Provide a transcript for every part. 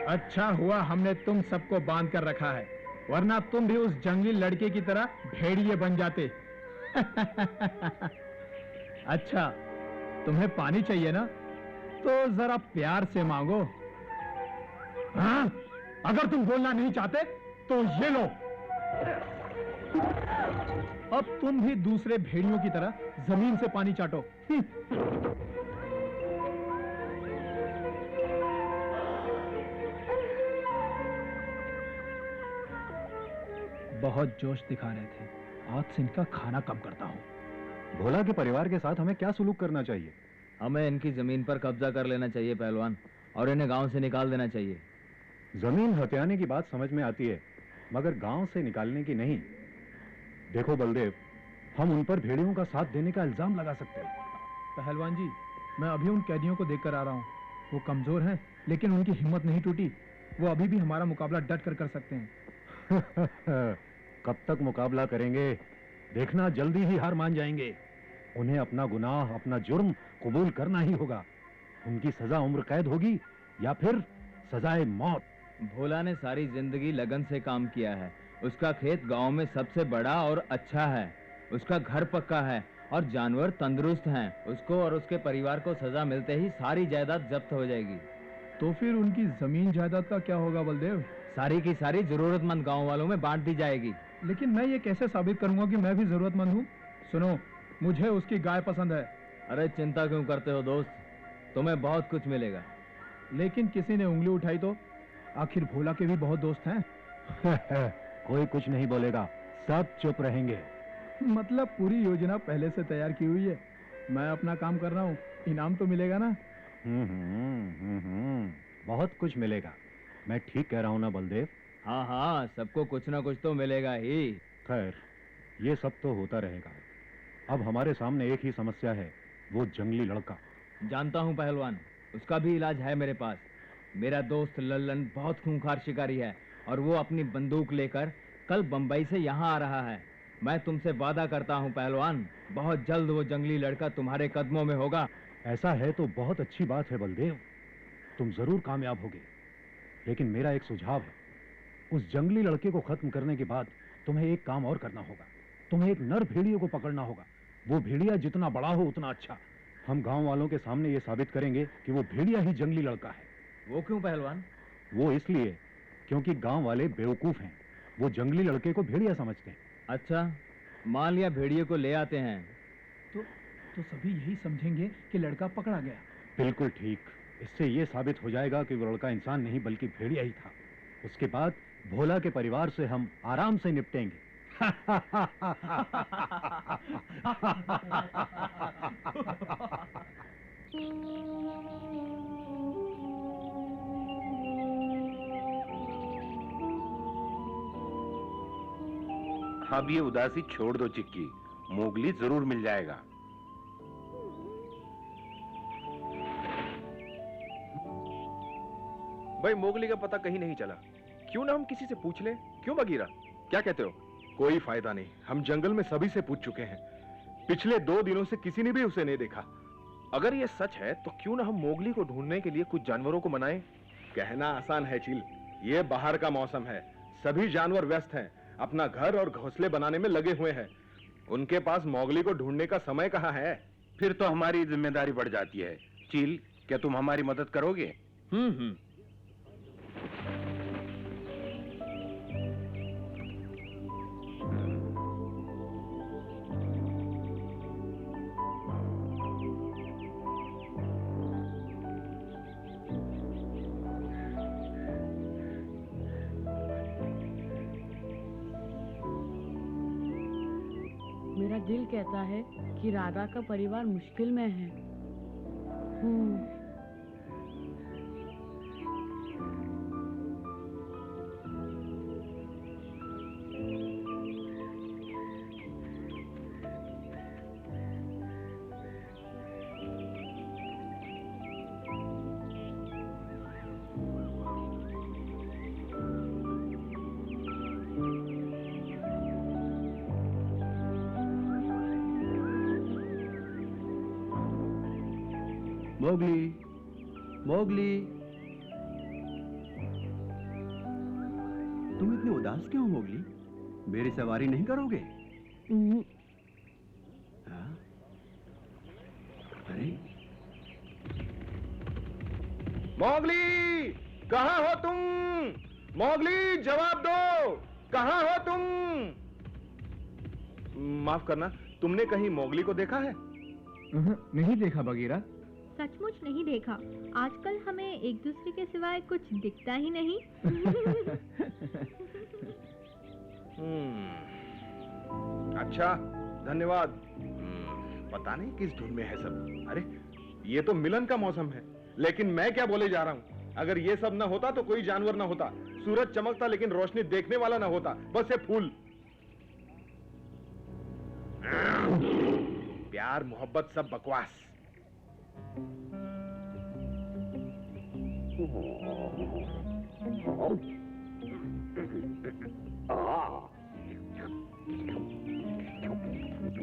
अच्छा हुआ हमने तुम सबको बांध कर रखा है, वरना तुम भी उस जंगली लड़के की तरह भेड़िए बन जाते। अच्छा, तुम्हें पानी चाहिए ना, तो जरा प्यार से मांगो। हाँ? अगर तुम बोलना नहीं चाहते तो ये लो। अब तुम भी दूसरे भेड़ियों की तरह जमीन से पानी चाटो। बहुत जोश दिखा रहे थे, आज से इनका खाना कम करता हूँ। भोला के परिवार के साथ हमें क्या सुलूक करना चाहिए? हमें इनकी जमीन पर कब्जा कर लेना चाहिए पहलवान, और इन्हें गांव से निकाल देना चाहिए। जमीन हथियाने की बात समझ में आती है, मगर गांव से निकालने की नहीं। देखो बलदेव, हम उन पर भेड़ियों का साथ देने का इल्जाम लगा सकते हैं। पहलवान जी, मैं अभी उन कैदियों को देख कर आ रहा हूँ। वो कमजोर हैं, लेकिन उनकी हिम्मत नहीं टूटी। वो अभी भी हमारा मुकाबला डट कर सकते हैं। कब तक मुकाबला करेंगे? देखना, जल्दी ही हार मान जाएंगे। उन्हें अपना गुनाह, अपना जुर्म कबूल करना ही होगा। उनकी सजा उम्र कैद होगी या फिर सजाए मौत। भोला ने सारी जिंदगी लगन से काम किया है। उसका खेत गांव में सबसे बड़ा और अच्छा है। उसका घर पक्का है और जानवर तंदुरुस्त हैं। उसको और उसके परिवार को सजा मिलते ही सारी जायदाद जब्त हो जाएगी। तो फिर उनकी जमीन जायदाद का क्या होगा बलदेव? सारी की सारी जरूरतमंद गांव वालों में बांट दी जाएगी। लेकिन मैं ये कैसे साबित करूंगा कि मैं भी जरूरतमंद हूँ? सुनो, मुझे उसकी गाय पसंद है। अरे चिंता क्यों करते हो दोस्त, तुम्हें बहुत कुछ मिलेगा। लेकिन किसी ने उंगली उठाई तो? आखिर भोला के भी बहुत दोस्त हैं। कोई कुछ नहीं बोलेगा, सब चुप रहेंगे। मतलब पूरी योजना पहले से तैयार की हुई है। मैं अपना काम कर रहा हूँ, इनाम तो मिलेगा ना? बहुत कुछ मिलेगा। मैं ठीक कह रहा हूँ ना बलदेव? हाँ हाँ, सबको कुछ ना कुछ तो मिलेगा ही। खैर, ये सब तो होता रहेगा। अब हमारे सामने एक ही समस्या है, वो जंगली लड़का। जानता हूँ पहलवान, उसका भी इलाज है मेरे पास। मेरा दोस्त लल्लन बहुत खूंखार शिकारी है और वो अपनी बंदूक लेकर कल बंबई से यहाँ आ रहा है। मैं तुमसे वादा करता हूँ पहलवान, बहुत जल्द वो जंगली लड़का तुम्हारे कदमों में होगा। ऐसा है तो बहुत अच्छी बात है बलदेव, तुम जरूर कामयाब होगे। लेकिन मेरा एक सुझाव है, उस जंगली लड़के को खत्म करने के बाद तुम्हें एक काम और करना होगा। तुम्हें एक नर भेड़िए को पकड़ना होगा। वो भेड़िया जितना बड़ा हो उतना अच्छा। हम गांव वालों के सामने ये साबित करेंगे कि वो भेड़िया ही जंगली लड़का है। वो क्यों पहलवान? वो इसलिए क्योंकि गांव वाले बेवकूफ हैं। वो जंगली लड़के को भेड़िया समझते हैं। अच्छा, मान लिया भेड़िए को ले आते हैं तो सभी यही समझेंगे कि लड़का पकड़ा गया। बिल्कुल ठीक। इससे ये साबित हो जाएगा कि वो लड़का इंसान नहीं बल्कि भेड़िया ही था। उसके बाद भोला के परिवार से हम आराम से निपटेंगे। अब ये उदासी छोड़ दो चिक्की, मोगली जरूर मिल जाएगा। भाई, मोगली का पता कहीं नहीं चला। क्यों ना हम किसी से पूछ लें? क्यों बगीरा, क्या कहते हो? कोई फायदा नहीं, हम जंगल में सभी से पूछ चुके हैं। पिछले 2 दिनों से किसी ने भी उसे नहीं देखा। अगर ये सच है तो क्यों ना हम मोगली को ढूंढने के लिए कुछ जानवरों को मनाएं। कहना आसान है चील, ये बाहर का मौसम है, सभी जानवर व्यस्त हैं, अपना घर और घोंसले बनाने में लगे हुए हैं। उनके पास मोगली को ढूंढने का समय कहाँ है? फिर तो हमारी जिम्मेदारी बढ़ जाती है। चील, क्या तुम हमारी मदद करोगे? मेरा दिल कहता है कि राधा का परिवार मुश्किल में है। मोगली, मोगली, तुम इतनी उदास क्यों हो मोगली? मेरी सवारी नहीं करोगे? हाँ? अरे मोगली, कहाँ हो तुम? मोगली, जवाब दो, कहाँ हो तुम? माफ करना, तुमने कहीं मोगली को देखा है? नहीं देखा बगीरा। सचमुच नहीं देखा। आजकल हमें एक दूसरे के सिवाय कुछ दिखता ही नहीं। अच्छा, धन्यवाद। पता नहीं किस धुन में है सब। अरे, ये तो मिलन का मौसम है, लेकिन मैं क्या बोले जा रहा हूँ। अगर ये सब ना होता तो कोई जानवर ना होता, सूरज चमकता लेकिन रोशनी देखने वाला ना होता, बस ये फूल। प्यार मोहब्बत सब बकवास।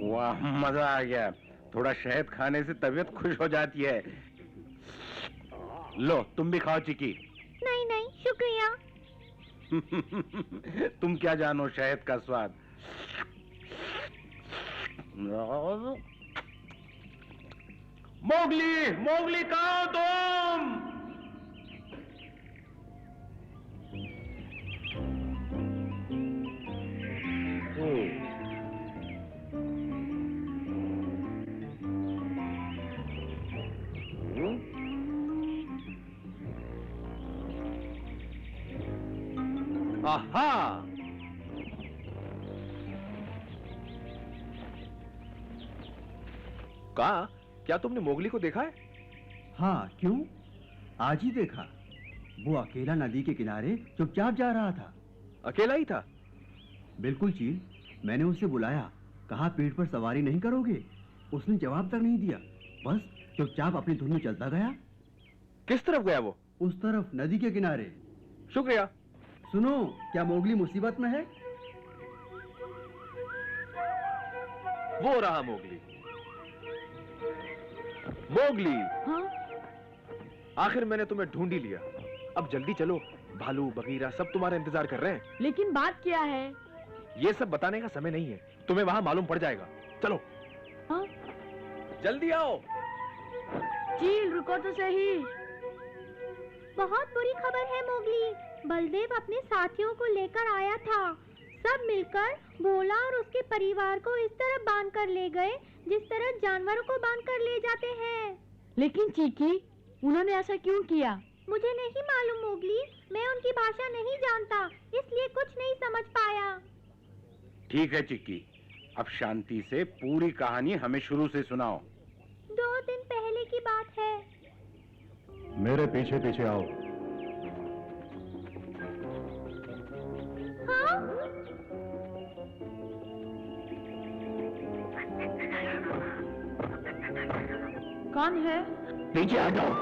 वाह, मजा आ गया। थोड़ा शहद खाने से तबीयत खुश हो जाती है। लो, तुम भी खाओ चिकी। नहीं नहीं, शुक्रिया। तुम क्या जानो शहद का स्वाद। मोगली, मोगली, कहाँ हो तुम? आहा, कहा, क्या तुमने मोगली को देखा है? हाँ, क्यों? आज ही देखा। वो अकेला नदी के किनारे चुपचाप जा रहा था। अकेला ही था? बिल्कुल चील। मैंने उसे बुलाया, कहा पेड़ पर सवारी नहीं करोगे? उसने जवाब तक नहीं दिया, बस चुपचाप अपनी धुन में चलता गया। किस तरफ गया वो? उस तरफ, नदी के किनारे। शुक्रिया। सुनो, क्या मोगली मुसीबत में है? वो रहा मोगली। मोगली, हाँ? आखिर मैंने तुम्हें ढूंढ ही लिया। अब जल्दी चलो, भालू बगीरा सब तुम्हारा इंतजार कर रहे हैं। लेकिन बात क्या है? ये सब बताने का समय नहीं है, तुम्हें वहां मालूम पड़ जाएगा। चलो। हाँ? जल्दी आओ। चील, रुको तो सही। बहुत बुरी खबर है मोगली। बलदेव अपने साथियों को लेकर आया था। सब मिलकर भोला और उसके परिवार को इस तरह बांध कर ले गए जिस तरह जानवरों को बांध कर ले जाते हैं। लेकिन चीकी, उन्होंने ऐसा क्यों किया? मुझे नहीं मालूम मोगली, मैं उनकी भाषा नहीं जानता, इसलिए कुछ नहीं समझ पाया। ठीक है चिक्की, अब शांति से पूरी कहानी हमें शुरू से सुनाओ। 2 दिन पहले की बात है। मेरे पीछे पीछे आओ। हाँ? कौन है? नीचे आ जाओ।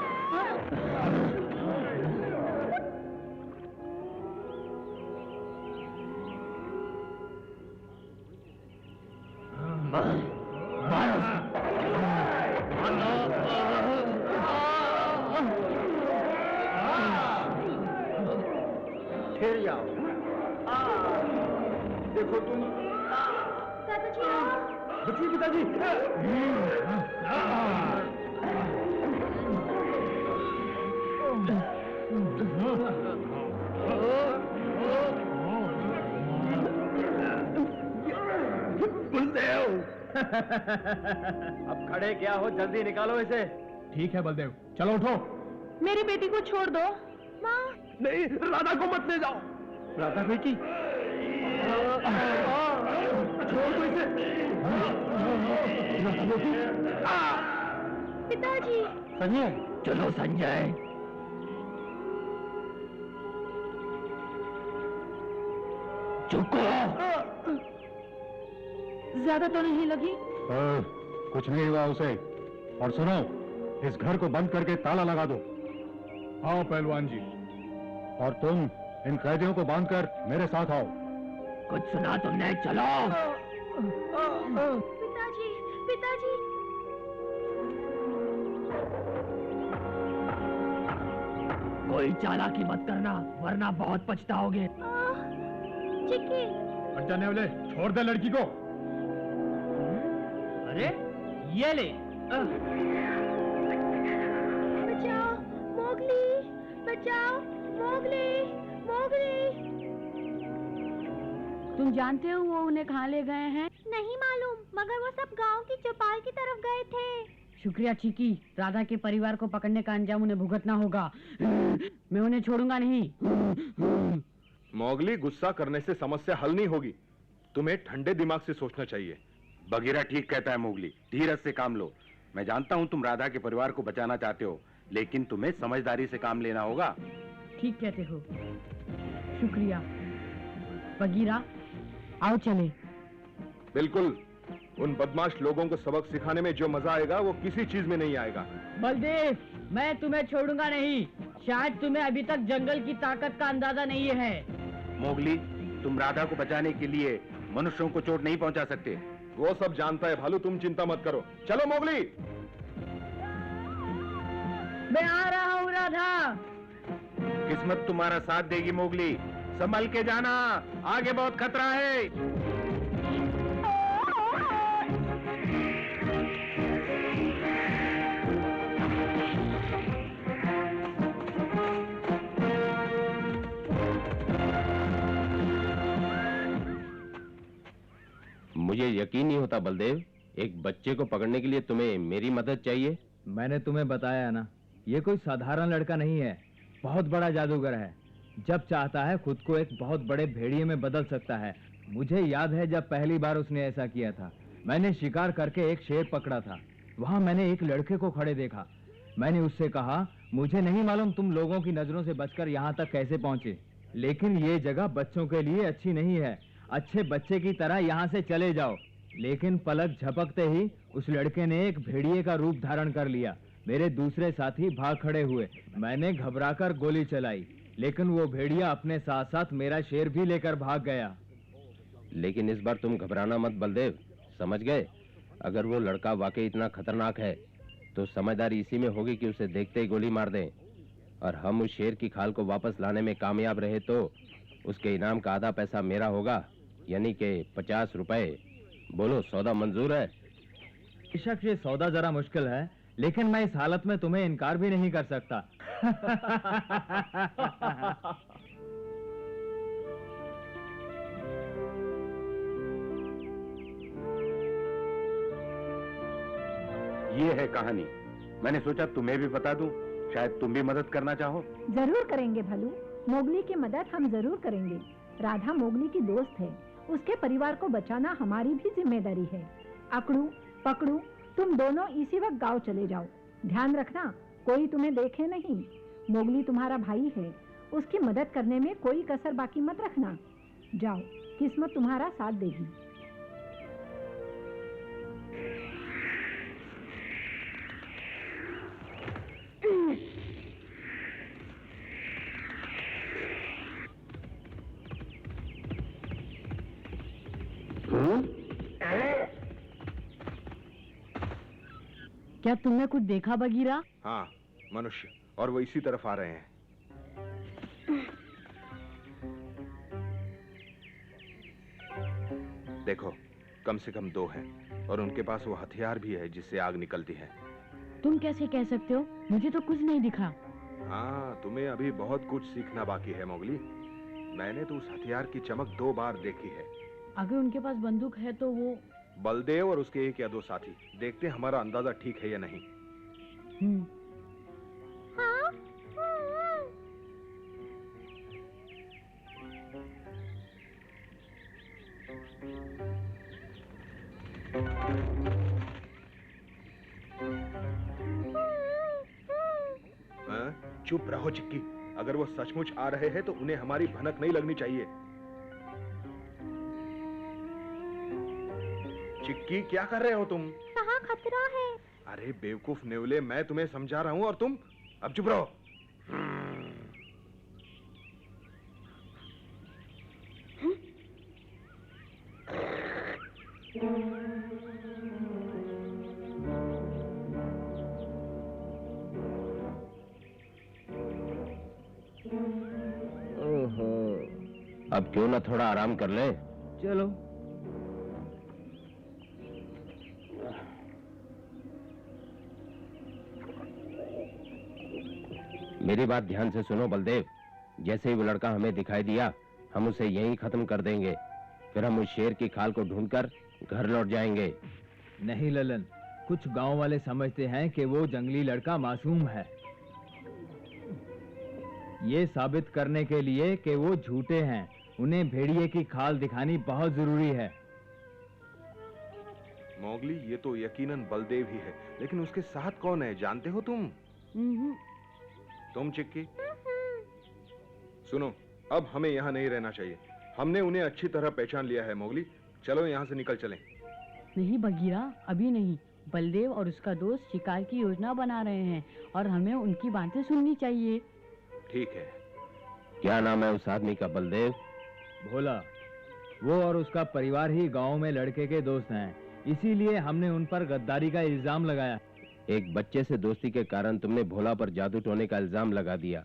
ठहर जाओ। देखो तुम। बचिए पिताजी। अब खड़े क्या हो, जल्दी निकालो इसे। ठीक है बलदेव, चलो उठो। मेरी बेटी को छोड़ दो। माँ, नहीं, राधा को मत ले जाओ। राधा बेटी, छोड़ दो इसे। पिताजी। संजय, चलो संजय। चुको। ज्यादा तो नहीं लगी? कुछ नहीं हुआ उसे। और सुनो, इस घर को बंद करके ताला लगा दो। आओ पहलवान जी। और तुम इन कैदियों को बांधकर मेरे साथ आओ। कुछ सुना तुमने? चलो। पिताजी, पिताजी। कोई चालाकी मत करना, वरना बहुत पछताओगे। चिक्की, हट जाने वाले, छोड़ दे लड़की को। अरे ये ले। बचाओ मोगली, बचाओ मोगली, मोगली। तुम जानते हो वो उन्हें कहाँ ले गए हैं? नहीं मालूम, मगर वो सब गांव की चौपाल की तरफ गए थे। शुक्रिया चिकी, राधा के परिवार को पकड़ने का अंजाम उन्हें भुगतना होगा। मैं उन्हें छोड़ूंगा नहीं। मोगली, गुस्सा करने से समस्या हल नहीं होगी। तुम्हें ठंडे दिमाग से सोचना चाहिए। बगीरा ठीक कहता है मोगली, धीरज से काम लो। मैं जानता हूँ तुम राधा के परिवार को बचाना चाहते हो, लेकिन तुम्हें समझदारी से काम लेना होगा। ठीक कहते हो, शुक्रिया। बगीरा, आओ चले। बिल्कुल, उन बदमाश लोगों को सबक सिखाने में जो मजा आएगा वो किसी चीज में नहीं आएगा। बलदेव, मैं तुम्हें छोड़ूंगा नहीं। शायद तुम्हें अभी तक जंगल की ताकत का अंदाजा नहीं है। मोगली, तुम राधा को बचाने के लिए मनुष्यों को चोट नहीं पहुंचा सकते। वो सब जानता है भालू, तुम चिंता मत करो। चलो मोगली। मैं आ रहा हूँ राधा। किस्मत तुम्हारा साथ देगी मोगली, संभल के जाना, आगे बहुत खतरा है। मुझे यकीन नहीं होता बलदेव, एक बच्चे को पकड़ने के लिए तुम्हें मेरी मदद चाहिए। मैंने तुम्हें बताया ना, ये कोई साधारण लड़का नहीं है, बहुत बड़ा जादूगर है। जब चाहता है खुद को एक बहुत बड़े भेड़िए में बदल सकता है। मुझे याद है जब पहली बार उसने ऐसा किया था। मैंने शिकार करके एक शेर पकड़ा था। वहां मैंने एक लड़के को खड़े देखा। मैंने उससे कहा, मुझे नहीं मालूम तुम लोगों की नजरों से बचकर यहाँ तक कैसे पहुंचे, लेकिन ये जगह बच्चों के लिए अच्छी नहीं है। अच्छे बच्चे की तरह यहाँ से चले जाओ। लेकिन पलक झपकते ही उस लड़के ने एक भेड़िए का रूप धारण कर लिया। मेरे दूसरे साथी भाग खड़े हुए। मैंने घबराकर गोली चलाई, लेकिन वो भेड़िया अपने साथ साथ मेरा शेर भी लेकर भाग गया। लेकिन इस बार तुम घबराना मत बलदेव, समझ गए? अगर वो लड़का वाकई इतना खतरनाक है तो समझदारी इसी में होगी कि उसे देखते ही गोली मार दें, और हम उस शेर की खाल को वापस लाने में कामयाब रहे तो उसके इनाम का आधा पैसा मेरा होगा, यानी कि 50 रुपए। बोलो, सौदा मंजूर है? बेशक ये सौदा जरा मुश्किल है, लेकिन मैं इस हालत में तुम्हें इनकार भी नहीं कर सकता। ये है कहानी। मैंने सोचा तुम्हें भी बता दूं, शायद तुम भी मदद करना चाहो। जरूर करेंगे भलू, मोगली की मदद हम जरूर करेंगे। राधा मोगली की दोस्त है, उसके परिवार को बचाना हमारी भी जिम्मेदारी है। अकड़ू पकड़ू, तुम दोनों इसी वक्त गांव चले जाओ। ध्यान रखना कोई तुम्हें देखे नहीं। मोगली तुम्हारा भाई है, उसकी मदद करने में कोई कसर बाकी मत रखना। जाओ, किस्मत तुम्हारा साथ देगी। क्या तुमने कुछ देखा बगीरा? हाँ, मनुष्य, और वो इसी तरफ आ रहे हैं। देखो, कम से कम 2 हैं, और उनके पास वो हथियार भी है जिससे आग निकलती है। तुम कैसे कह सकते हो? मुझे तो कुछ नहीं दिखा। हाँ, तुम्हें अभी बहुत कुछ सीखना बाकी है मोगली। मैंने तो उस हथियार की चमक 2 बार देखी है। अगर उनके पास बंदूक है तो वो बलदेव और उसके 1 या 2 साथी, देखते हैं हमारा अंदाजा ठीक है या नहीं। हाँ? चुप रहो चिक्की, अगर वो सचमुच आ रहे हैं तो उन्हें हमारी भनक नहीं लगनी चाहिए। चिक्की, क्या कर रहे हो तुम? कहाँ खतरा है? अरे बेवकूफ नेवले, मैं तुम्हें समझा रहा हूँ और तुम अब चुप रहो। अब क्यों ना थोड़ा आराम कर ले? चलो। मेरी बात ध्यान से सुनो बलदेव, जैसे ही वो लड़का हमें दिखाई दिया हम उसे यहीं खत्म कर देंगे, फिर हम उस शेर की खाल को ढूंढकर घर लौट जाएंगे। नहीं ललन, कुछ गांव वाले समझते हैं कि वो जंगली लड़का मासूम है। ये साबित करने के लिए कि वो झूठे हैं, उन्हें भेड़िए की खाल दिखानी बहुत जरूरी है। मोगली, ये तो यकीनन बलदेव ही है, लेकिन उसके साथ कौन है जानते हो तुम? तुम चिक्की? सुनो, अब हमें यहाँ नहीं रहना चाहिए। हमने उन्हें अच्छी तरह पहचान लिया है मोगली, चलो यहाँ से निकल चलें। नहीं बगीरा, अभी नहीं। बलदेव और उसका दोस्त शिकार की योजना बना रहे हैं और हमें उनकी बातें सुननी चाहिए। ठीक है। क्या नाम है उस आदमी का बलदेव? भोला। वो और उसका परिवार ही गांव में लड़के के दोस्त हैं, इसीलिए हमने उन पर गद्दारी का इल्जाम लगाया। एक बच्चे से दोस्ती के कारण तुमने भोला पर जादू टोने का इल्जाम लगा दिया।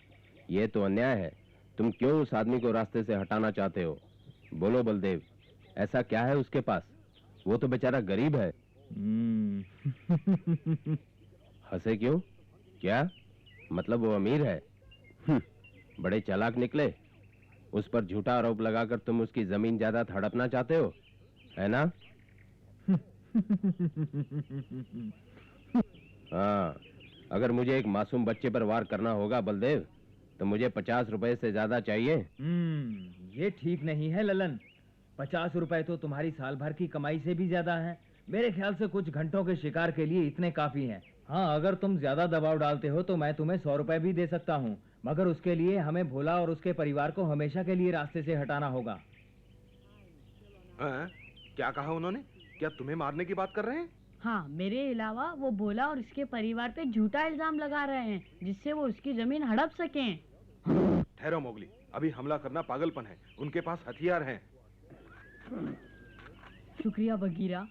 ये तो अन्याय है। तुम क्यों उस आदमी को रास्ते से हटाना चाहते हो? बोलो बलदेव, ऐसा क्या है उसके पास? वो तो बेचारा गरीब है। हंसे क्यों? क्या मतलब वो अमीर है? बड़े चालाक निकले। उस पर झूठा आरोप लगाकर तुम उसकी जमीन जायदाद हड़पना चाहते हो, है ना? हाँ, अगर मुझे एक मासूम बच्चे पर वार करना होगा बलदेव, तो मुझे 50 रुपए से ज्यादा चाहिए। ये ठीक नहीं है ललन। 50 रुपए तो तुम्हारी साल भर की कमाई से भी ज्यादा है। मेरे ख्याल से कुछ घंटों के शिकार के लिए इतने काफी हैं। हाँ, अगर तुम ज्यादा दबाव डालते हो तो मैं तुम्हें 100 रुपए भी दे सकता हूँ, मगर उसके लिए हमें भोला और उसके परिवार को हमेशा के लिए रास्ते से हटाना होगा। क्या कहा उन्होंने? क्या तुम्हें मारने की बात कर रहे हैं? हाँ, मेरे अलावा वो भोला और उसके परिवार पे झूठा इल्जाम लगा रहे हैं, जिससे वो उसकी जमीन हड़प सकें। ठहरो मोगली, अभी हमला करना पागलपन है। उनके पास हथियार हैं। शुक्रिया बगीरा।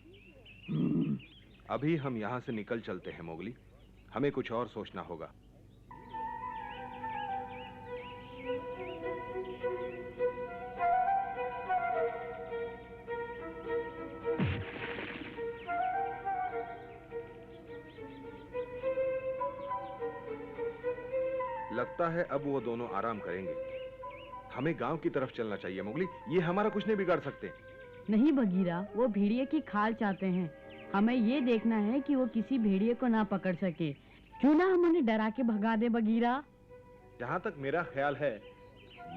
अभी हम यहाँ से निकल चलते हैं मोगली, हमें कुछ और सोचना होगा। लगता है अब वो दोनों आराम करेंगे। हमें गांव की तरफ चलना चाहिए मोगली, ये हमारा कुछ नहीं बिगाड़ सकते। नहीं बगीरा, वो भेड़िए की खाल चाहते हैं। हमें ये देखना है कि वो किसी भेड़िए को ना पकड़ सके। क्यों ना हम उन्हें डरा के भगा दे बगीरा? जहाँ तक मेरा ख्याल है,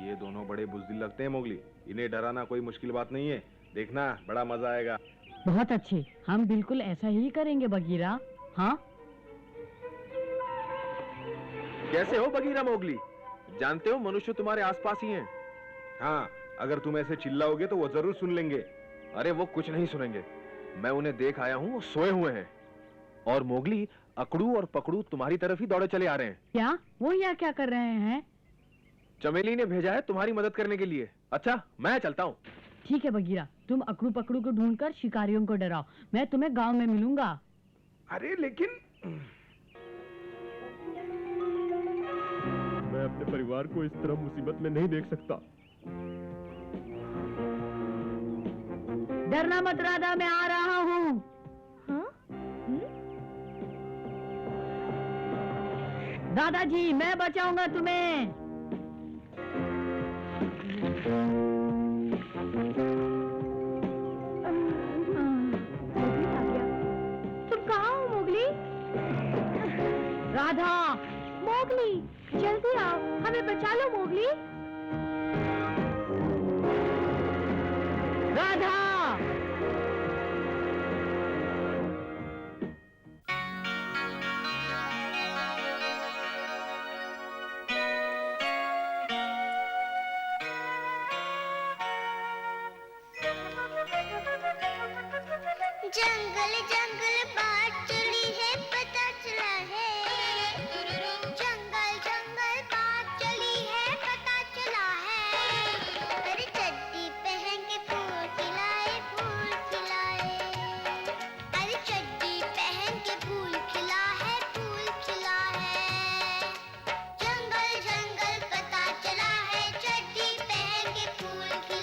ये दोनों बड़े बुज़दिल लगते हैं मोगली। इन्हें डराना कोई मुश्किल बात नहीं है। देखना, बड़ा मजा आएगा। बहुत अच्छे, हम बिल्कुल ऐसा ही करेंगे बगीरा। हाँ? कैसे हो बगीरा मोगली? जानते हो मनुष्य तुम्हारे आसपास ही हैं। हाँ, अगर तुम ऐसे चिल्लाओगे तो वो जरूर सुन लेंगे। अरे वो कुछ नहीं सुनेंगे, मैं उन्हें देख आया हूँ, वो सोए हुए हैं। और मोगली, अकड़ू और पकड़ू तुम्हारी तरफ ही दौड़े चले आ रहे हैं। क्या? वो यहाँ क्या कर रहे हैं? चमेली ने भेजा है तुम्हारी मदद करने के लिए। अच्छा, मैं चलता हूँ। ठीक है बगीरा, तुम अकड़ू पकड़ू को ढूंढकर शिकारियों को डराओ। मैं तुम्हें गांव में मिलूंगा। अरे लेकिन मैं अपने परिवार को इस तरह मुसीबत में नहीं देख सकता। डरना मत राधा, मैं आ रहा हूँ। हाँ? दादाजी, मैं बचाऊंगा तुम्हें। तुम कहाँ हो मोगली? राधा, मोगली, जल्दी आओ, हमें बचा लो मोगली। राधा। जंगल जंगल बात चली है, पता चला है। जंगल जंगल बात चली है, पता चला है। अरे चड्डी पहन के फूल खिलाए, फूल खिलाए। अरे चड्डी पहन के फूल खिला है, फूल खिला है। जंगल जंगल पता चला है, चड्डी पहन के फूल खिला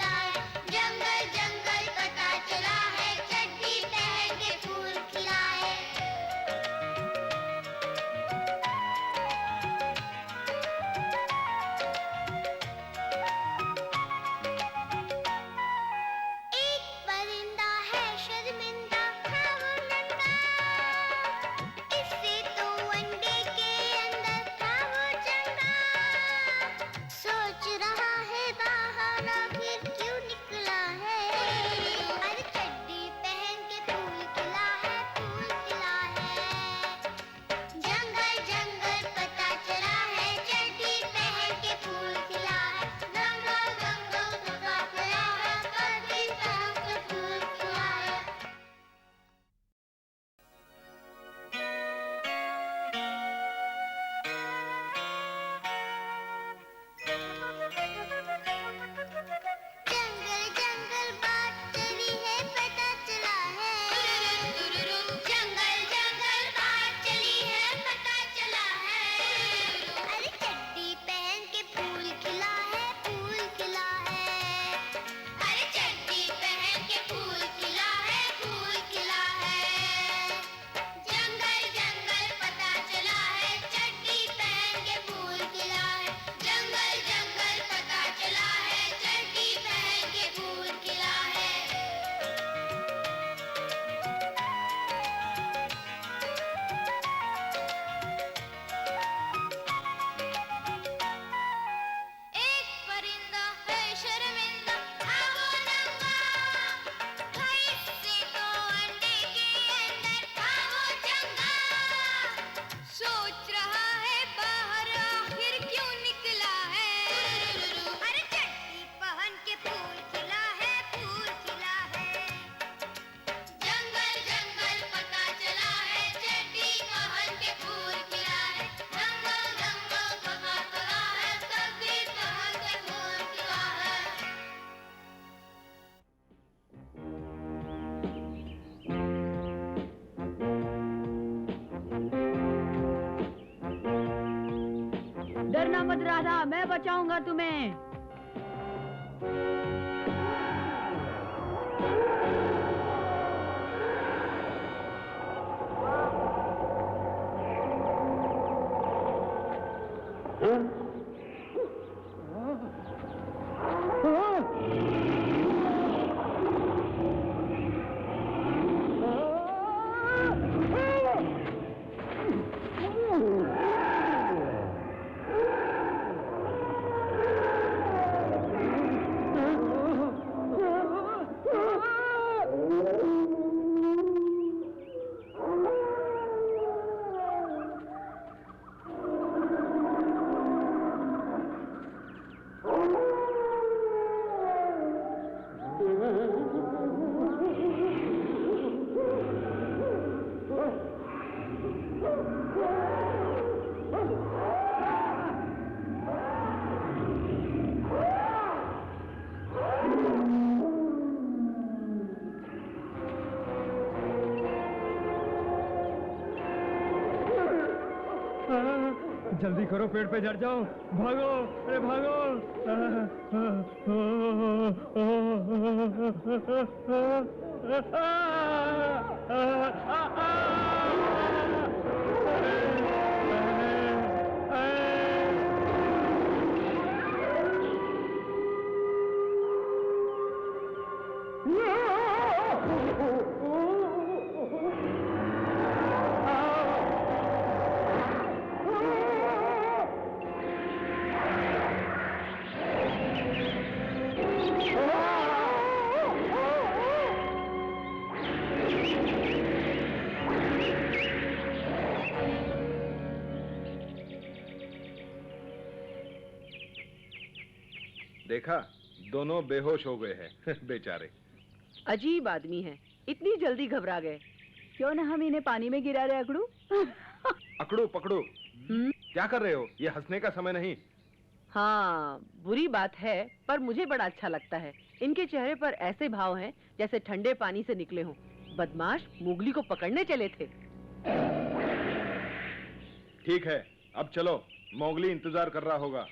डरना मत राधा, मैं बचाऊंगा तुम्हें। जल्दी करो, पेड़ पे चढ़ जाओ, भागो, अरे भागो। देखा, दोनों बेहोश हो गए हैं बेचारे। अजीब आदमी है, इतनी जल्दी घबरा गए। क्यों ना हम इन्हें पानी में गिरा रहे अकड़ू? अकड़ू पकड़ू, क्या कर रहे हो? ये हंसने का समय नहीं। हाँ, बुरी बात है, पर मुझे बड़ा अच्छा लगता है। इनके चेहरे पर ऐसे भाव हैं जैसे ठंडे पानी से निकले हों। बदमाश मोगली को पकड़ने चले थे। ठीक है, अब चलो, मोगली इंतजार कर रहा होगा।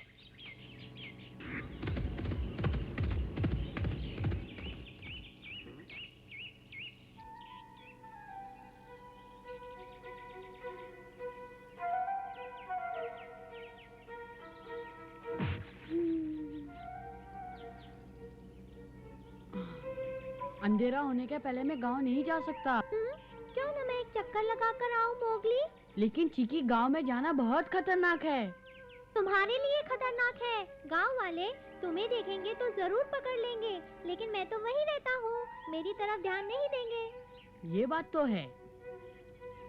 अंधेरा होने के पहले मैं गांव नहीं जा सकता। क्यों ना मैं एक चक्कर लगा कर आऊं मोगली? लेकिन चीकी, गांव में जाना बहुत खतरनाक है। तुम्हारे लिए खतरनाक है। गांव वाले तुम्हें देखेंगे तो जरूर पकड़ लेंगे, लेकिन मैं तो वहीं रहता हूँ, मेरी तरफ ध्यान नहीं देंगे। ये बात तो है।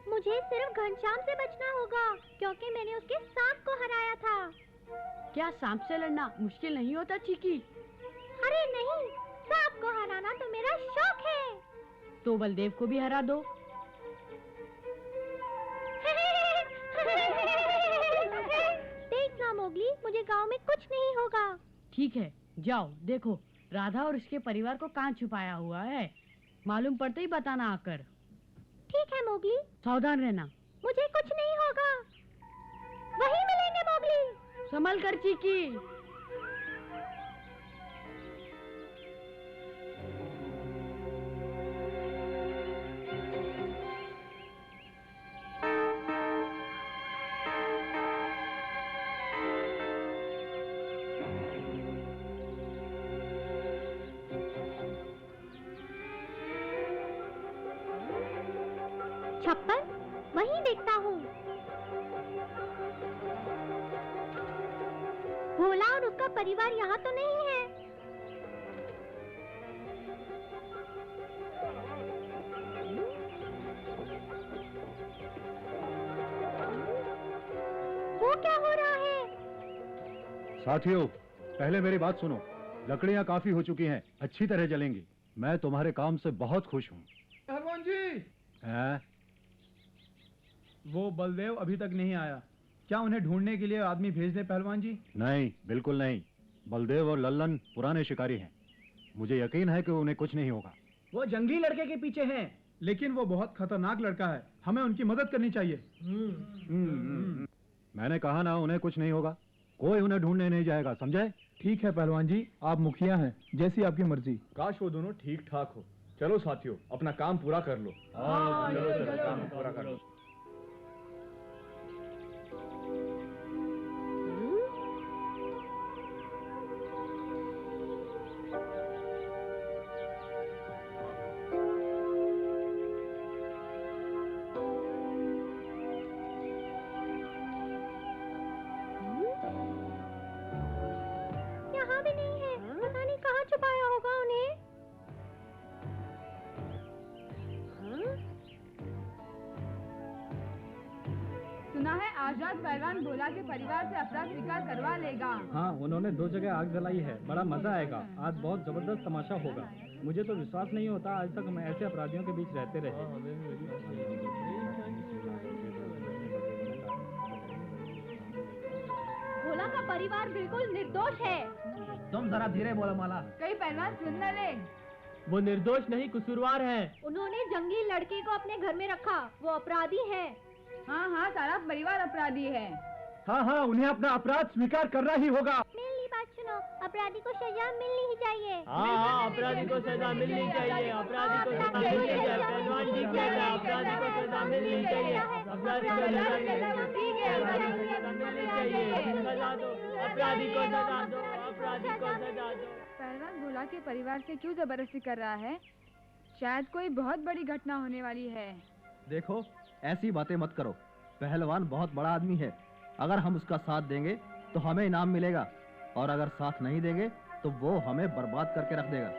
मुझे सिर्फ घनश्याम से बचना होगा, क्योंकि मैंने उसके सांप को हराया था। क्या सांप से लड़ना मुश्किल नहीं होता चीकी? अरे नहीं, सांप को हराना तो मेरा शौक है। तो बलदेव को भी हरा दो। देखना मोगली, मुझे गांव में कुछ नहीं होगा। ठीक है, जाओ देखो राधा और उसके परिवार को कहाँ छुपाया हुआ है। मालूम पड़ते ही बताना आकर। ठीक है मोगली। सावधान रहना। मुझे कुछ नहीं होगा, वहीं मिलेंगे मोगली। संभल कर चीकी। छप्पर वहीं देखता हूँ। भोला और उसका परिवार यहाँ तो नहीं है। वो क्या हो रहा है? साथियों, पहले मेरी बात सुनो। लकड़ियाँ काफी हो चुकी हैं, अच्छी तरह जलेंगी। मैं तुम्हारे काम से बहुत खुश हूँ। पहलवान जी, हैं? वो बलदेव अभी तक नहीं आया। क्या उन्हें ढूंढने के लिए आदमी भेज दे पहलवान जी? नहीं, बिल्कुल नहीं। बलदेव और लल्लन पुराने शिकारी हैं। मुझे यकीन है कि उन्हें कुछ नहीं होगा। वो जंगली लड़के के पीछे हैं, लेकिन वो बहुत खतरनाक लड़का है। हमें उनकी मदद करनी चाहिए। मैंने कहा ना, उन्हें कुछ नहीं होगा। कोई उन्हें ढूंढने नहीं जाएगा, समझे? ठीक है पहलवान जी, आप मुखिया हैं, जैसी आपकी मर्जी। काश वो दोनों ठीक ठाक हो। चलो साथियों, अपना काम पूरा कर लो। चलो काम पूरा कर लो। यहाँ भी नहीं है, पता नहीं कहाँ छुपाया होगा उन्हें। सुना है आज रात पहलवान भोला के परिवार से अपराध स्वीकार करवा लेगा। हाँ, उन्होंने 2 जगह आग जलाई है, बड़ा मजा आएगा। आज बहुत जबरदस्त तमाशा होगा। मुझे तो विश्वास नहीं होता आज तक हम ऐसे अपराधियों के बीच रहते रहे। भोला का परिवार बिल्कुल निर्दोष है। तुम जरा धीरे बोलो माला। कई पहलवान सुन न ले। वो निर्दोष नहीं, कसूरवार है। उन्होंने जंगली लड़के को अपने घर में रखा, वो अपराधी है। हाँ हाँ, सारा परिवार अपराधी है। हाँ हाँ, उन्हें अपना अपराध स्वीकार करना ही होगा। मेरी बात सुनो, अपराधी को सजा मिलनी ही चाहिए। हाँ, अपराधी को सजा मिलनी चाहिए। अपराधी को सजा मिलनी चाहिए। पहलवान जी कह रहे हैं, अपराधी को सजा मिलनी चाहिए। अपराधी को सजा मिलनी चाहिए। सजा दो, अपराधी को सजा दो, अपराधी को सजा दो। पहलवान भोला के परिवार से क्यों जबरदस्ती कर रहा है? शायद कोई बहुत बड़ी घटना होने वाली है। देखो, ऐसी बातें मत करो। पहलवान बहुत बड़ा आदमी है। अगर हम उसका साथ देंगे तो हमें इनाम मिलेगा, और अगर साथ नहीं देंगे तो वो हमें बर्बाद करके रख देगा।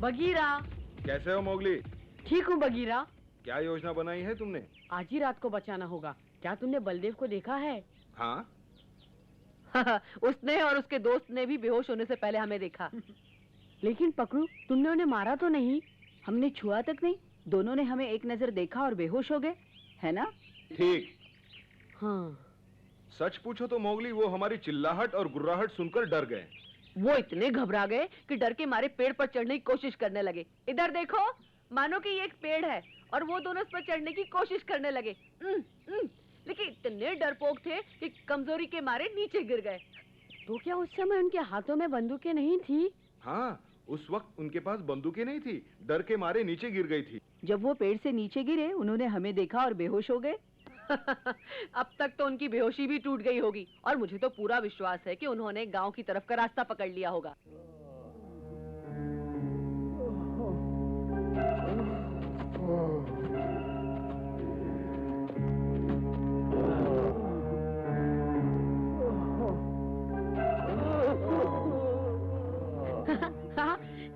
बगीरा, कैसे हो मोगली? ठीक हूँ बगीरा। क्या योजना बनाई है तुमने? आज ही रात को बचाना होगा। क्या तुमने बलदेव को देखा है? हाँ। उसने और उसके दोस्त ने भी बेहोश होने से पहले हमें देखा। लेकिन पकड़ू, तुमने उन्हें मारा तो नहीं? हमने छुआ तक नहीं। दोनों ने हमें एक नजर देखा और बेहोश हो गए, है ना? ठीक। हाँ। सच पूछो तो मोगली, वो हमारी चिल्लाहट और गुर्राहट सुनकर डर गए। वो इतने घबरा गए कि डर के मारे पेड़ पर चढ़ने की कोशिश करने लगे। इधर देखो, मानो कि ये एक पेड़ है और वो दोनों उस पर चढ़ने की कोशिश करने लगे। लेकिन इतने डरपोक थे कि कमजोरी के मारे नीचे गिर गए। तो क्या उस समय उनके हाथों में बंदूकें नहीं थी? हाँ, उस वक्त उनके पास बंदूकें नहीं थी, डर के मारे नीचे गिर गई थी। जब वो पेड़ से नीचे गिरे, उन्होंने हमें देखा और बेहोश हो गए। अब तक तो उनकी बेहोशी भी टूट गई होगी, और मुझे तो पूरा विश्वास है कि उन्होंने गांव की तरफ का रास्ता पकड़ लिया होगा।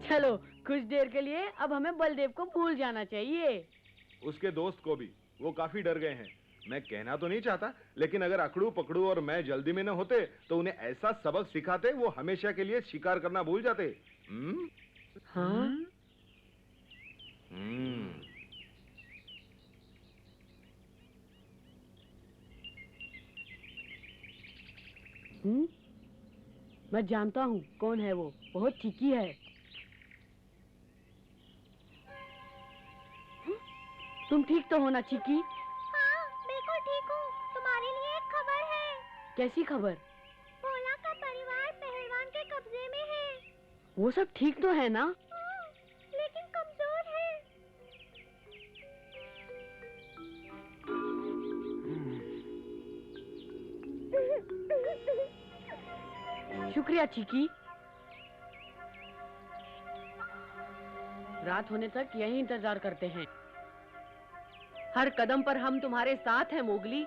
चलो, कुछ देर के लिए अब हमें बलदेव को भूल जाना चाहिए। उसके दोस्त को भी, वो काफी डर गए हैं। मैं कहना तो नहीं चाहता, लेकिन अगर अकड़ू पकड़ू और मैं जल्दी में न होते तो उन्हें ऐसा सबक सिखाते वो हमेशा के लिए शिकार करना भूल जाते। हाँ? मैं जानता हूँ कौन है वो, बहुत ठीकी है। तुम ठीक तो हो ना चिकी? हाँ, बिल्कुल ठीक हूँ। तुम्हारे लिए एक खबर है। कैसी खबर? भोला का परिवार पहलवान के कब्जे में है। वो सब ठीक तो है ना? लेकिन कमजोर है। शुक्रिया चिकी। रात होने तक यही इंतजार करते हैं। हर कदम पर हम तुम्हारे साथ हैं मोगली।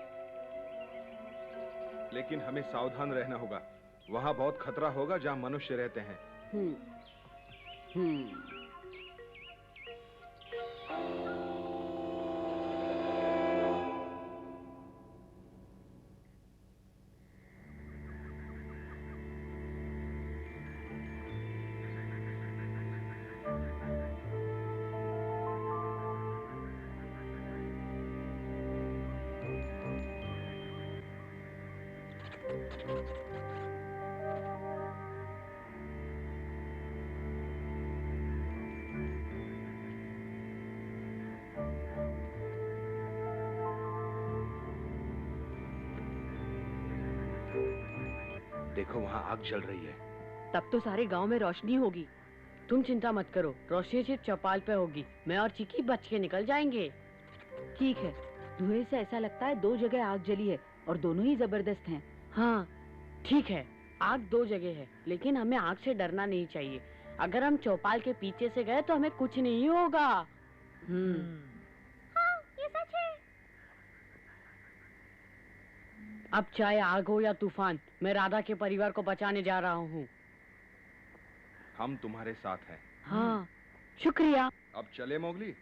लेकिन हमें सावधान रहना होगा। वहाँ बहुत खतरा होगा जहाँ मनुष्य रहते हैं। देखो वहाँ आग जल रही है। तब तो सारे गांव में रोशनी होगी। तुम चिंता मत करो, रोशनी सिर्फ चौपाल पे होगी। मैं और चिकी बच के निकल जाएंगे। ठीक है, धुएं से ऐसा लगता है 2 जगह आग जली है और दोनों ही जबरदस्त हैं। हाँ ठीक है, आग 2 जगह है, लेकिन हमें आग से डरना नहीं चाहिए। अगर हम चौपाल के पीछे से गए तो हमें कुछ नहीं होगा। हाँ, ये सच है। अब चाहे आग हो या तूफान, मैं राधा के परिवार को बचाने जा रहा हूँ। हम तुम्हारे साथ हैं। हाँ, शुक्रिया। अब चले मोगली।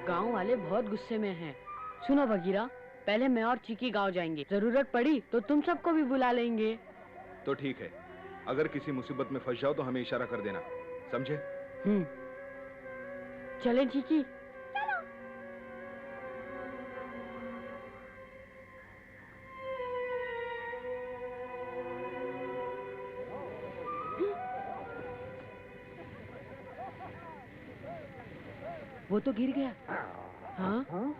गांव वाले बहुत गुस्से में हैं। सुनो बगीरा, पहले मैं और चिकी गांव जाएंगे। जरूरत पड़ी तो तुम सबको भी बुला लेंगे। तो ठीक है, अगर किसी मुसीबत में फंस जाओ तो हमें इशारा कर देना, समझे? चले चिकी। वो तो गिर गया। हाँ?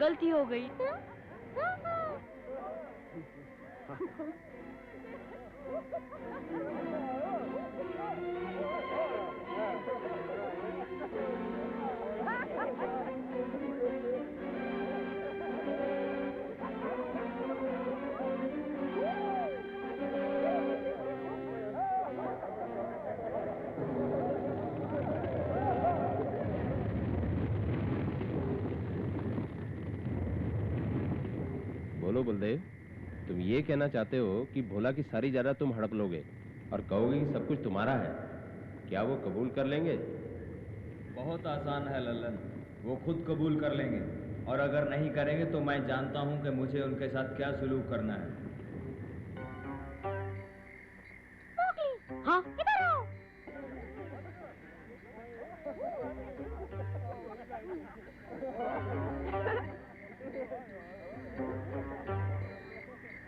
गलती हो गई। बोलो बलदेव, तुम ये कहना चाहते हो कि भोला की सारी जायदाद तुम हड़प लोगे और कहोगे कि सब कुछ तुम्हारा है। क्या वो कबूल कर लेंगे? बहुत आसान है लल्लन, वो खुद कबूल कर लेंगे। और अगर नहीं करेंगे तो मैं जानता हूँ कि मुझे उनके साथ क्या सलूक करना है। हाँ, इधर आओ।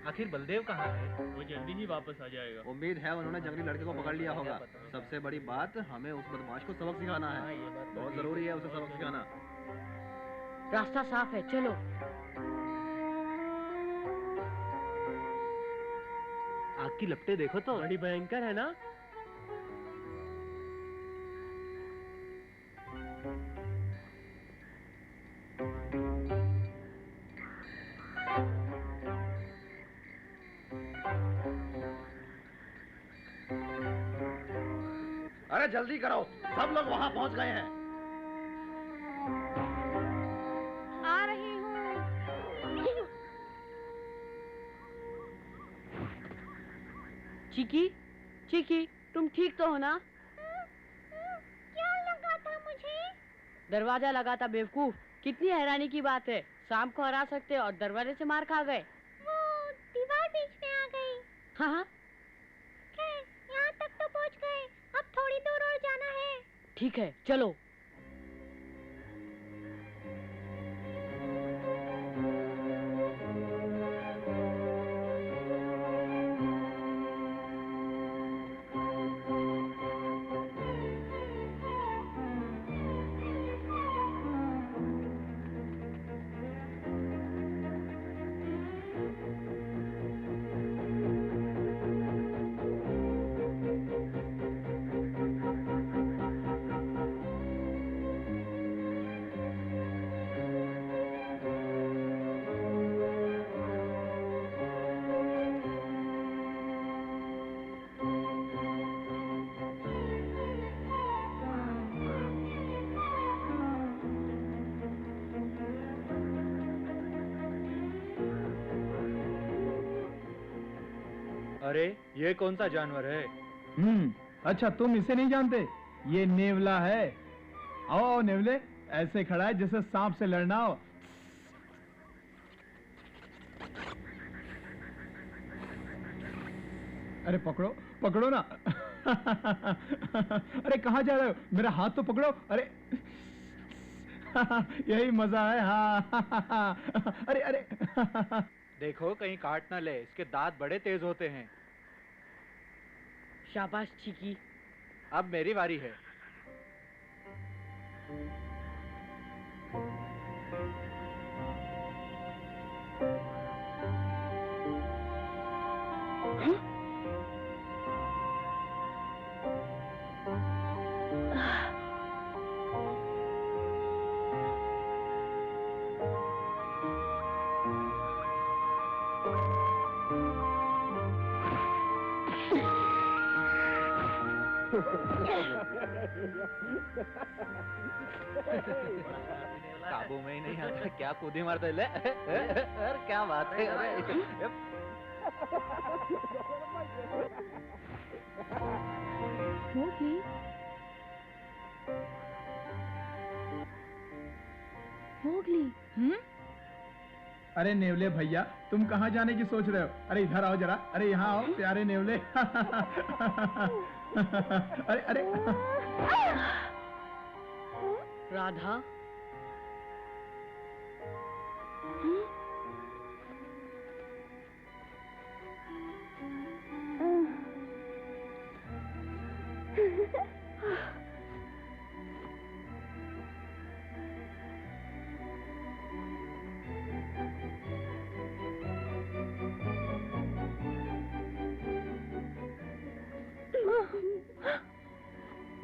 आखिर बलदेव कहाँ है? वो जल्दी ही वापस आ जाएगा। उम्मीद है उन्होंने जंगली लड़के को पकड़ लिया होगा। सबसे बड़ी बात, हमें उस बदमाश को सबक सिखाना है। बहुत जरूरी है उसे सबक सिखाना। रास्ता साफ है, चलो। आग की लपटें देखो तो बड़ी भयंकर है ना? अरे जल्दी करो, सब लोग वहां पहुंच गए हैं। आ रही हूँ। चिकी, चिकी, तुम ठीक तो हो ना? क्या लगा था मुझे? दरवाजा लगा था बेवकूफ। कितनी हैरानी की बात है, शाम को हरा सकते और दरवाजे से मार खा गए। वो दीवार बीच में आ गई। हाँ, खैर, यहाँ तक तो पहुँच गए। अब थोड़ी दूर और जाना है। ठीक है, चलो। अरे ये कौन सा जानवर है? अच्छा तुम इसे नहीं जानते? ये नेवला है। आओ नेवले, ऐसे खड़ा है जैसे सांप से लड़ना हो। अरे पकड़ो पकड़ो ना। अरे कहाँ जा रहे हो? मेरा हाथ तो पकड़ो। अरे यही मजा है। हाँ अरे अरे देखो कहीं काट ना ले, इसके दांत बड़े तेज होते हैं। शाबाश चिकी। अब मेरी बारी है। काबू में ही नहीं आता, क्या कूदी मारते ले। अरे क्या बात है। अरे मोगली, मोगली। अरे नेवले भैया, तुम कहाँ जाने की सोच रहे हो? अरे इधर आओ जरा। अरे यहाँ आओ प्यारे नेवले। अरे अरे राधा,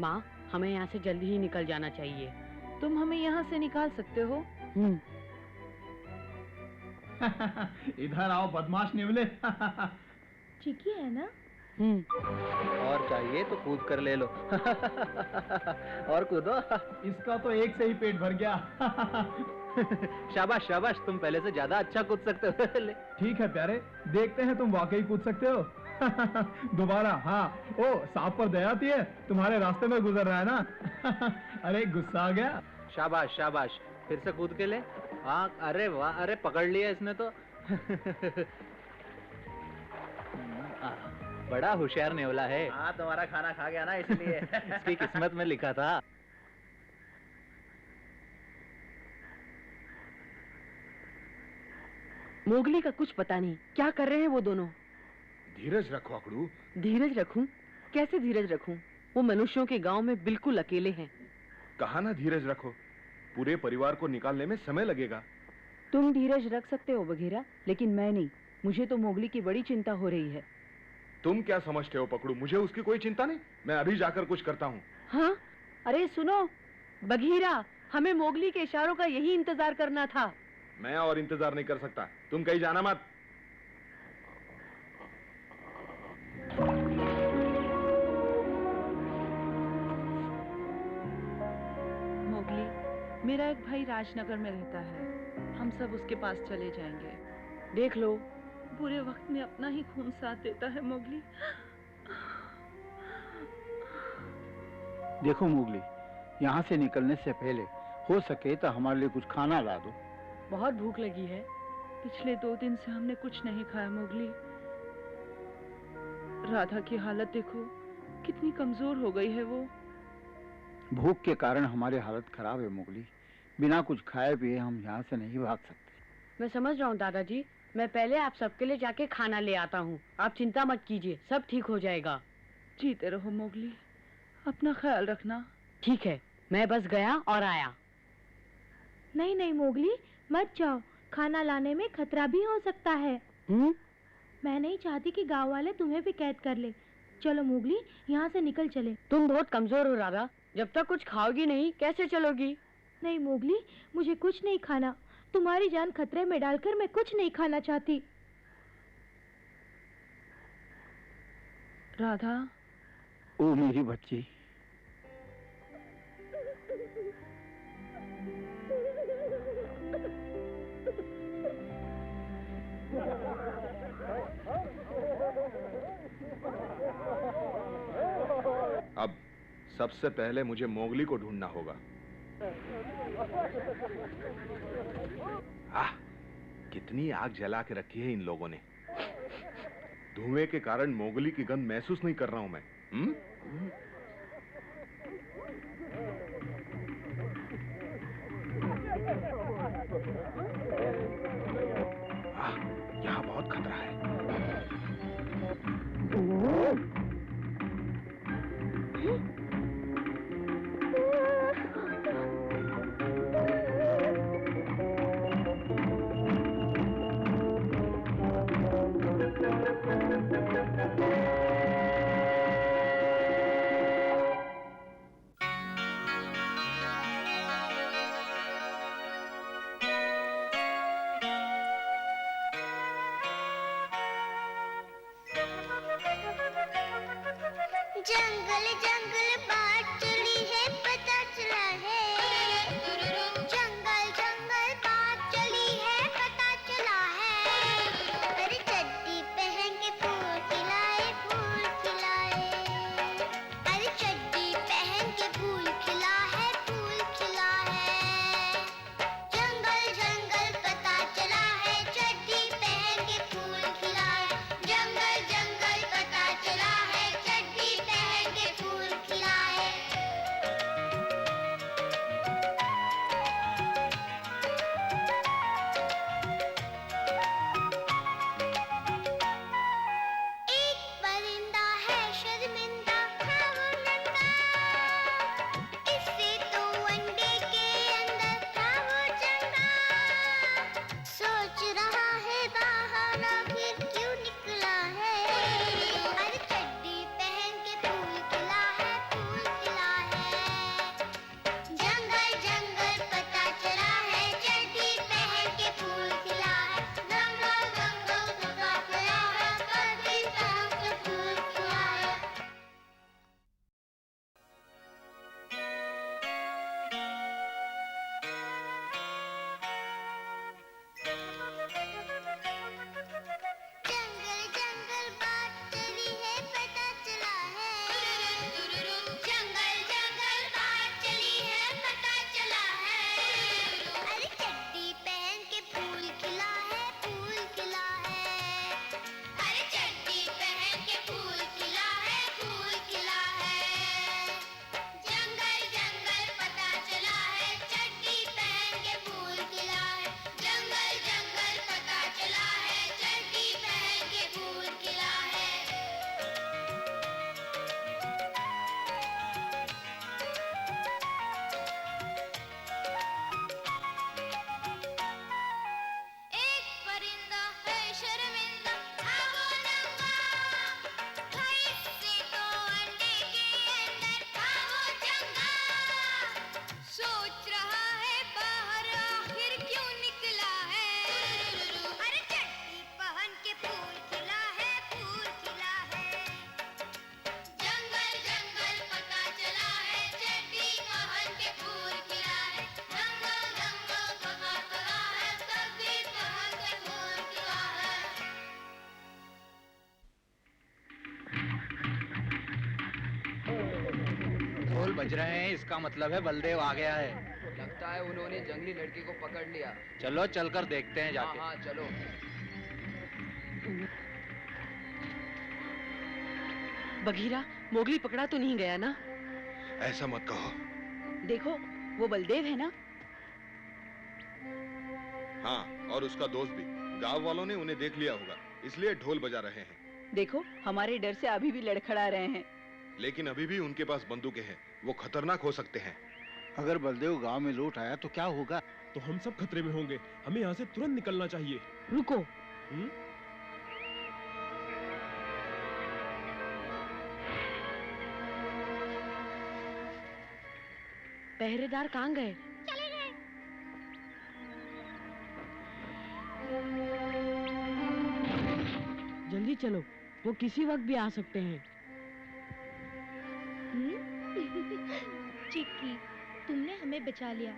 माँ, हमें यहाँ से जल्दी ही निकल जाना चाहिए। तुम हमें यहाँ से निकाल सकते हो? इधर आओ बदमाश नेवले। चिकी है ना? और चाहिए तो कूद कर ले लो। और कूदो। इसका तो एक से ही पेट भर गया। शाबाश शाबाश, तुम पहले से ज्यादा अच्छा कूद सकते हो। ले। ठीक है प्यारे, देखते हैं तुम वाकई कूद सकते हो। दोबारा। हाँ, ओ सांप पर दया आती है, तुम्हारे रास्ते में गुजर रहा है ना। अरे गुस्सा आ गया। शाबाश शाबाश, फिर से कूद के ले। हाँ, अरे वाह, अरे पकड़ लिया इसने तो। बड़ा होशियार नेवला है। हाँ, तुम्हारा खाना खा गया ना, इसलिए। इसकी किस्मत में लिखा था। मोगली का कुछ पता नहीं, क्या कर रहे हैं वो दोनों। धीरज रखो अकड़ू। धीरज रखूं? कैसे धीरज रखूं? वो मनुष्यों के गांव में बिल्कुल अकेले हैं। कहा ना धीरज रखो, पूरे परिवार को निकालने में समय लगेगा। तुम धीरज रख सकते हो बघीरा, लेकिन मैं नहीं। मुझे तो मोगली की बड़ी चिंता हो रही है। तुम क्या समझते हो पकड़ू, मुझे उसकी कोई चिंता नहीं। मैं अभी जाकर कुछ करता हूँ। हाँ? अरे सुनो बघीरा, हमें मोगली के इशारों का यही इंतजार करना था। मैं और इंतजार नहीं कर सकता, तुम कहीं जाना मत। मोगली, मेरा एक भाई राजनगर में रहता है। हम सब उसके पास चले जाएंगे। देख लो, बुरे वक्त में अपना ही खून साथ देता है मोगली। देखो मोगली, यहाँ से निकलने से पहले हो सके तो हमारे लिए कुछ खाना ला दो। बहुत भूख लगी है। पिछले 2 दिन से हमने कुछ नहीं खाया मोगली। राधा की हालत देखो, कितनी कमजोर हो गई है वो। भूख के कारण हमारी हालत खराब है मोगली। बिना कुछ खाए पिए हम यहाँ से नहीं भाग सकते। मैं समझ रहा हूँ दादाजी, मैं पहले आप सबके लिए जाके खाना ले आता हूँ। आप चिंता मत कीजिए, सब ठीक हो जाएगा। जीते रहो मोगली, अपना ख्याल रखना। ठीक है, मैं बस गया और आया। नहीं नहीं मोगली, मत जाओ। खाना लाने में खतरा भी हो सकता है। मैं नहीं चाहती कि गांव वाले तुम्हें भी कैद कर ले। चलो मोगली, यहाँ से निकल चले। तुम बहुत कमजोर हो राधा, जब तक कुछ खाओगी नहीं कैसे चलोगी? नहीं मोगली, मुझे कुछ नहीं खाना। तुम्हारी जान खतरे में डालकर मैं कुछ नहीं खाना चाहती। राधा, ओ मेरी बच्ची। सबसे पहले मुझे मोगली को ढूंढना होगा। आह, कितनी आग जला के रखी है इन लोगों ने। धुएं के कारण मोगली की गंध महसूस नहीं कर रहा हूं मैं। यहाँ बहुत खतरा है। जंगल जंगल बात चली है, पता चला है। जंगल जंगल बात चली है, पता चला है। अरे चड्डी पहन के फूल खिलाए, फूल खिलाए। अरे चड्डी पहन के फूल खिला है, फूल खिला है। जंगल जंगल पता चला है, चड्डी पहन के फूल खिलाए। जंगल जंगल पता चला है, चड्डी पहन के फूल खिलाए। एक परिंदा है शर्मिंदा, था वो नंगा। इससे तो अंडे के अंदर था वो चंगा। सोच रहा है बाहर आखिर क्यों निकला है। अरे चड्डी पहन के फूल खिला है, फूल खिला है। जंगल जंगल पता चला है, चड्डी पहन के फूल खिला है। जंगल जंगल पता चला है, चड्डी पहन के फूल खिला है। जंगल जंगल बात चली है, पता चला है। जंगल जंगल बात चली है, पता चला है। अरे चड्डी पहन के फूल खिला है, फूल खिला है। अरे चड्डी पहन के फूल खिला है, फूल खिला है। जंगल जंगल पता चला है, चड्डी पहन के फूल खिला है। जंगल जंगल पता चला है, चड्डी पहन के फूल खिला है। एक परिंदा है शर्मिंदा, था वो नंगा। था इससे तो अंडे के अंदर था वो चंगा। सोच रहा है बाहर आखिर क्यों निकला है। अरे चड्डी पहन के फूल खिला है, फूल खिला है। जंगल जंगल पता चला है, चड्डी पहन के फूल खिला है। जंगल जंगल पता चला है, चड्डी पहन के फूल खिला है। ढोल बज रहे हैं, इसका मतलब है बलदेव आ गया है। लगता है उन्होंने जंगली लड़की को पकड़ लिया। चलो चलकर देखते हैं जाके। हाँ चलो। बघीरा, मोगली पकड़ा तो नहीं गया ना? ऐसा मत कहो। देखो, वो बलदेव है ना? हाँ, और उसका दोस्त भी। गांव वालों ने उन्हें देख लिया होगा, इसलिए ढोल बजा रहे हैं। देखो, हमारे डर से अभी भी लड़खड़ा रहे हैं। लेकिन अभी भी उनके पास बंदूकें हैं, वो खतरनाक हो सकते हैं। अगर बलदेव गांव में लौट आया तो क्या होगा? तो हम सब खतरे में होंगे। हमें यहाँ से तुरंत निकलना चाहिए। रुको। पहरेदार कहाँ गए? चले गए। जल्दी चलो, वो किसी वक्त भी आ सकते हैं। चिक्की, तुमने हमें बचा लिया।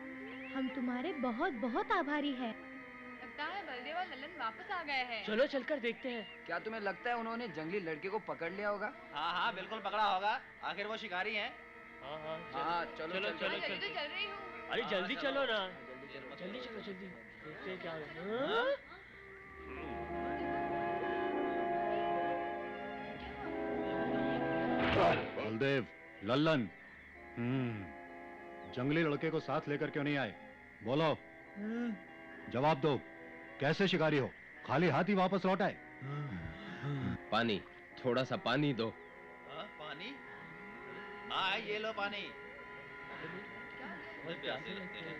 हम तुम्हारे बहुत बहुत आभारी हैं। लगता है बलदेव और ललन वापस आ गए हैं। चलो चलकर देखते हैं। क्या तुम्हें लगता है उन्होंने जंगली लड़के को पकड़ लिया होगा? हाँ हाँ बिल्कुल पकड़ा होगा, आखिर वो शिकारी हैं। हाँ चलो चलो चलो चलो चलो। चल रही हूँ। अरे जल्दी चलो ना, जल्दी चलो जल्दी, देखते हैं क्या हाँ? बलदेव, लल्लन, जंगली लड़के को साथ लेकर क्यों नहीं आए? बोलो, जवाब दो। कैसे शिकारी हो, खाली हाथ ही वापस लौट आए? पानी, थोड़ा सा पानी दो। पानी? हाँ ये लो पानी। प्यासे लगते हैं।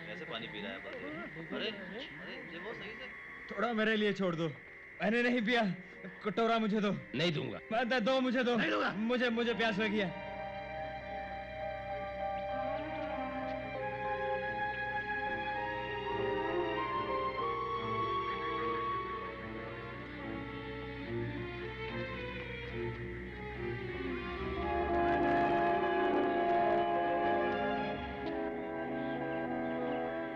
कैसे पानी पी रहा है बलदेव? अरे अरे वो सही से। थोड़ा मेरे लिए छोड़ दो, मैंने नहीं पिया। कटोरा मुझे दो। नहीं दूंगा। दो मुझे दो। नहीं दूंगा। मुझे प्यास लगी है।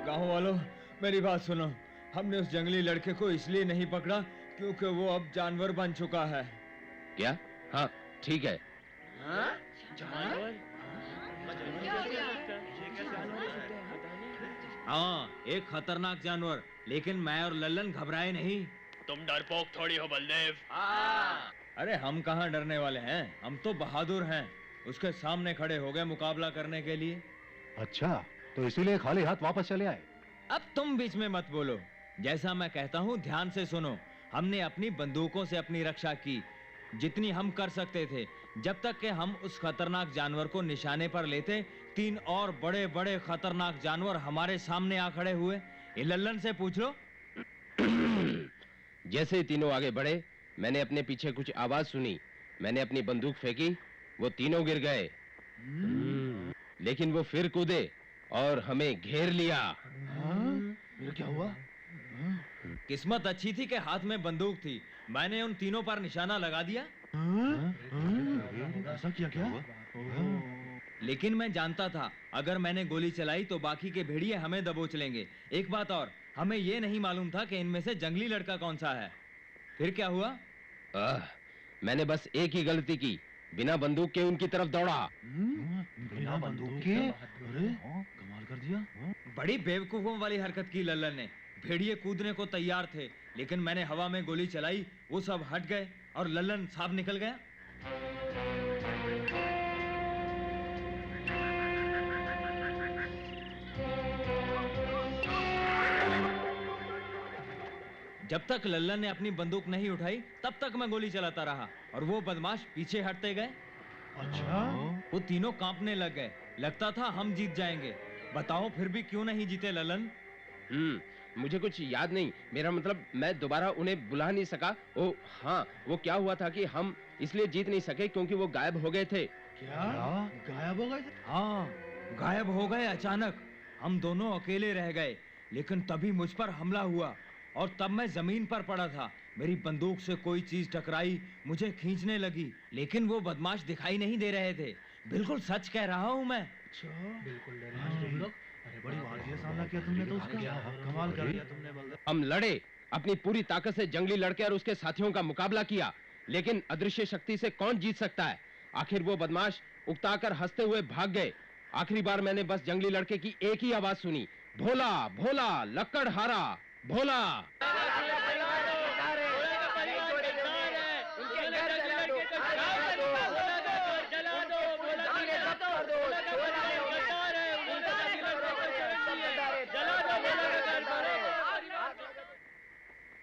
गाँव वालों, मेरी बात सुनो। हमने उस जंगली लड़के को इसलिए नहीं पकड़ा क्योंकि वो अब जानवर बन चुका है। क्या? हाँ ठीक है। हाँ, एक खतरनाक जानवर, लेकिन मैं और लल्लन घबराए नहीं। तुम डरपोक थोड़ी हो बलदेव। अरे हम कहाँ डरने वाले हैं, हम तो बहादुर हैं। उसके सामने खड़े हो गए मुकाबला करने के लिए। अच्छा, तो इसीलिए खाली हाथ वापस चले आए? अब तुम बीच में मत बोलो। जैसा मैं कहता हूँ ध्यान से सुनो। हमने अपनी बंदूकों से अपनी रक्षा की, जितनी हम कर सकते थे, जब तक कि हम उस खतरनाक जानवर को निशाने पर लेते। 3 और बड़े बड़े खतरनाक जानवर हमारे सामने आ खड़े हुए। ये लल्लन से पूछ लो। जैसे ही तीनों आगे बढ़े, मैंने अपने पीछे कुछ आवाज सुनी। मैंने अपनी बंदूक फेंकी, वो तीनों गिर गए। लेकिन वो फिर कूदे और हमें घेर लिया। फिर क्या हुआ? किस्मत अच्छी थी कि हाथ में बंदूक थी। मैंने उन तीनों पर निशाना लगा दिया। ऐसा किया क्या? लेकिन मैं जानता था, अगर मैंने गोली चलाई तो बाकी के भेड़िए हमें दबोच लेंगे। एक बात और, हमें ये नहीं मालूम था कि इनमें से जंगली लड़का कौन सा है। फिर क्या हुआ? मैंने बस एक ही गलती की, बिना बंदूक के उनकी तरफ दौड़ा। बिना बंदूक के? अरे कमाल कर दिया। बड़ी बेवकूफों वाली हरकत की लल्लन ने। भेड़िए कूदने को तैयार थे, लेकिन मैंने हवा में गोली चलाई, वो सब हट गए और लल्लन साफ निकल गया। जब तक लल्लन ने अपनी बंदूक नहीं उठाई, तब तक मैं गोली चलाता रहा और वो बदमाश पीछे हटते गए। अच्छा? वो तीनों कांपने लग गए। लगता था हम जीत जाएंगे। बताओ फिर भी क्यों नहीं जीते लल्लन? मुझे कुछ याद नहीं। मेरा मतलब, मैं दोबारा उन्हें बुला नहीं सका। ओ हाँ, वो क्या हुआ था कि हम इसलिए जीत नहीं सके क्योंकि वो गायब हो गए थे। क्या? गायब हो गए थे? हाँ, गायब हो गए अचानक। हम दोनों अकेले रह गए, लेकिन तभी मुझ पर हमला हुआ और तब मैं जमीन पर पड़ा था। मेरी बंदूक से कोई चीज टकराई, मुझे खींचने लगी, लेकिन वो बदमाश दिखाई नहीं दे रहे थे। बिल्कुल सच कह रहा हूँ मैं। बिल्कुल डरे तुम लोग। अरे बड़ी वाजिया सामना किया तुमने तो उसका। कमाल कर दिया तुमने बलदेव। हम लड़े, अपनी पूरी ताकत से जंगली लड़के और उसके साथियों का मुकाबला किया, लेकिन अदृश्य शक्ति से कौन जीत सकता है? आखिर वो बदमाश उकताकर हंसते हुए भाग गए। आखिरी बार मैंने बस जंगली लड़के की एक ही आवाज सुनी, भोला भोला लक्कड़हारा भोला।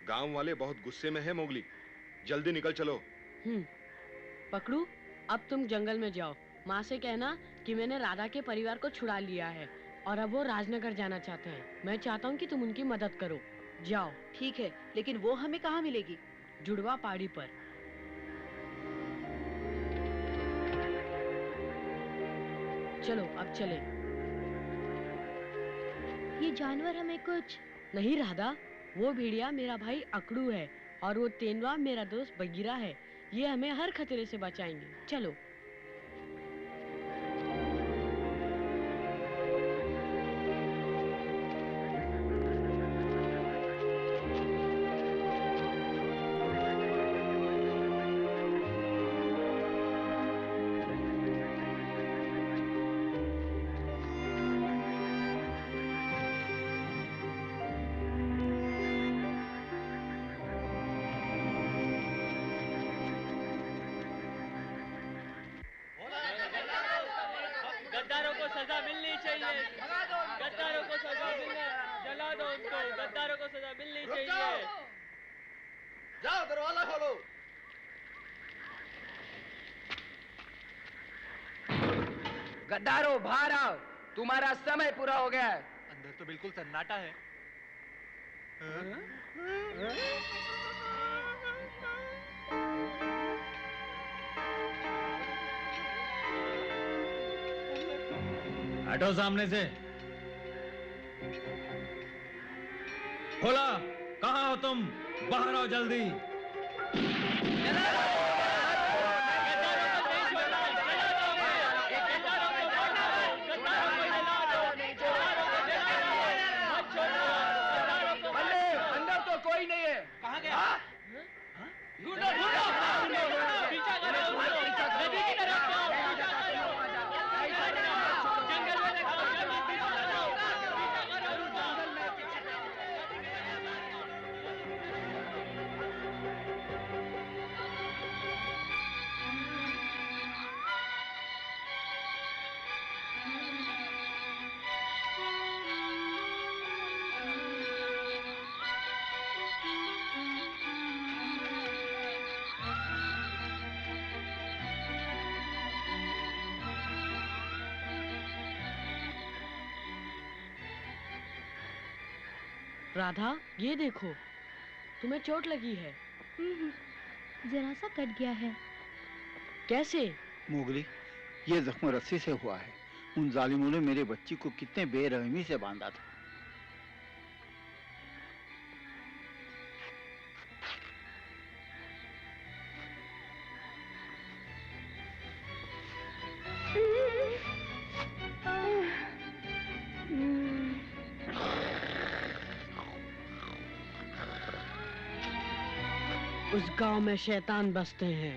गांव वाले बहुत गुस्से में हैं मोगली, जल्दी निकल चलो। पकड़ू, अब तुम जंगल में जाओ। माँ से कहना कि मैंने राधा के परिवार को छुड़ा लिया है और अब वो राजनगर जाना चाहते हैं। मैं चाहता हूँ कि तुम उनकी मदद करो। जाओ। ठीक है, लेकिन वो हमें कहाँ मिलेगी? जुड़वा पहाड़ी पर। चलो अब चले। ये जानवर हमें कुछ नहीं राधा, वो भेड़िया मेरा भाई अकड़ू है और वो तेंदुआ मेरा दोस्त बगीरा है। ये हमें हर खतरे से बचाएंगे। चलो। गद्दारों को सजा मिलनी चाहिए। गद्दारों को सजा मिलना, जला दो उनको। गद्दारों को सजा मिलनी चाहिए। जाओ दरवाजा खोलो। गद्दारों बाहर आओ, तुम्हारा समय पूरा हो गया है। अंदर तो बिल्कुल सन्नाटा है। हटो सामने से। खोला, कहाँ हो तुम? बाहर आओ जल्दी। अंदर तो कोई नहीं है। कहाँ गया? ढूंढो, ढूंढो। पीछा करो उनको। नदी की तरफ जाओ। जंगल में देखो, जल्दी पीछा करो। पीछा करो उनको। राधा, ये देखो, तुम्हें चोट लगी है। जरा सा कट गया है। कैसे? मोगली, ये जख्म रस्सी से हुआ है। उन जालिमों ने मेरे बच्ची को कितने बेरहमी से बांधा था। उस गांव में शैतान बसते हैं।